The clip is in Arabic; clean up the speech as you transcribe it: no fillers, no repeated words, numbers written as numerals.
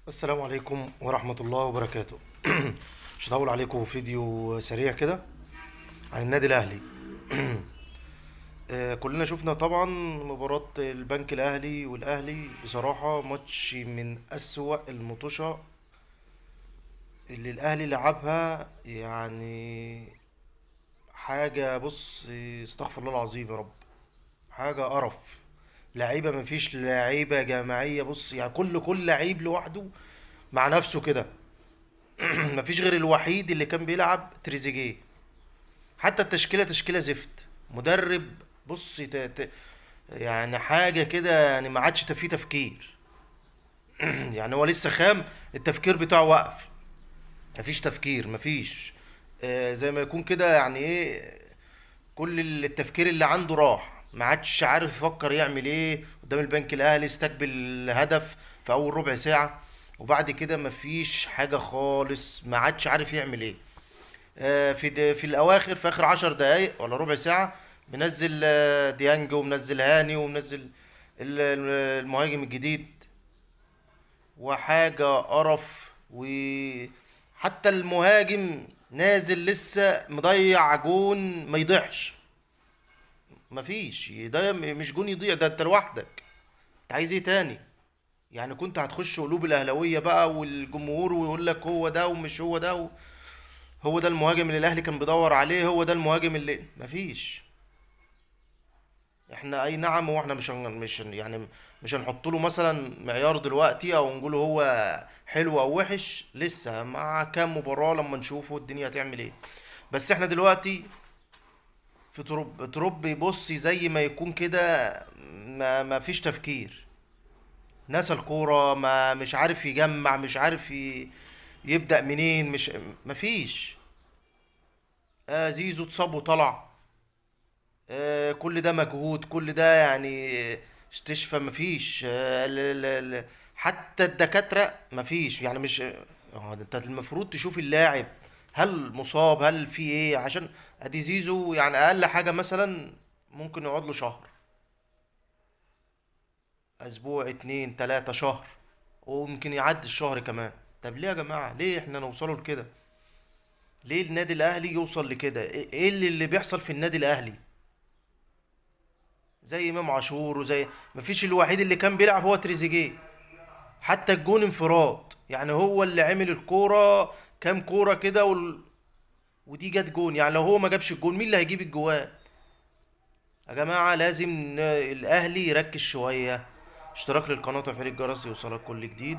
السلام عليكم ورحمة الله وبركاته. مش هطول عليكم فيديو سريع كده عن النادي الأهلي. كلنا شفنا طبعا مباراة البنك الأهلي والأهلي. بصراحة ماتش من أسوأ المطوشة اللي الأهلي لعبها، يعني حاجة، بص، استغفر الله العظيم يا رب، حاجة قرف. لعيبة، مفيش لعيبة جماعية، بص يعني كل لعيب لوحده مع نفسه كده. مفيش غير الوحيد اللي كان بيلعب تريزيجيه. حتى التشكيله تشكيله زفت. مدرب، بص، يعني حاجه كده، يعني ما عادش فيه تفكير. يعني هو لسه خام، التفكير بتاعه وقف. مفيش تفكير، مفيش. زي ما يكون كده، يعني ايه، كل التفكير اللي عنده راح، ما عادش عارف يفكر يعمل ايه قدام البنك الاهلي. استقبل هدف في اول ربع ساعه، وبعد كده مفيش حاجه خالص، ما عادش عارف يعمل ايه. في الاواخر، في اخر 10 دقايق ولا ربع ساعه، منزل ديانج، ومنزل هاني، ومنزل المهاجم الجديد، وحاجه قرف. وحتى المهاجم نازل لسه مضيع جون ما يضيعش. مفيش ده، مش جون يضيع، ده انت لوحدك. انت عايز ايه تاني؟ يعني كنت هتخش قلوب الاهلاويه بقى والجمهور، ويقول لك هو ده ومش هو ده. هو ده المهاجم اللي الاهلي كان بيدور عليه، هو ده المهاجم اللي مفيش. احنا اي نعم، هو احنا مش هنحط له مثلا معيار دلوقتي، او نقول هو حلو او وحش، لسه مع كام مباراة لما نشوفه الدنيا هتعمل ايه. بس احنا دلوقتي في تروب بيبص زي ما يكون كده. ما فيش تفكير. نسى الكورة، ما مش عارف يجمع، مش عارف يبدأ منين، مش مفيش. زيزو اتصاب وطلع. كل ده مجهود، كل ده يعني استشفى، مفيش. حتى الدكاترة مفيش، يعني مش. انت المفروض تشوف اللاعب هل مصاب، هل في ايه، عشان ادي زيزو يعني اقل حاجة مثلا ممكن يقعد له شهر، اسبوع، اتنين، تلاتة، شهر، وممكن يعدي الشهر كمان. طب ليه يا جماعة؟ ليه احنا نوصلوا لكده؟ ليه النادي الاهلي يوصل لكده؟ إيه اللي بيحصل في النادي الاهلي؟ زي امام عاشور، وزي مفيش. الوحيد اللي كان بيلعب هو تريزيجيه. حتى الجون انفراد، يعني هو اللي عمل الكوره. كام كوره كده ودي جت جون. يعني لو هو ما جابش الجون، مين اللي هيجيب الجوان؟ يا جماعه لازم الاهلي يركز شويه. اشتراك للقناه وتفعيل الجرس يوصلك كل جديد.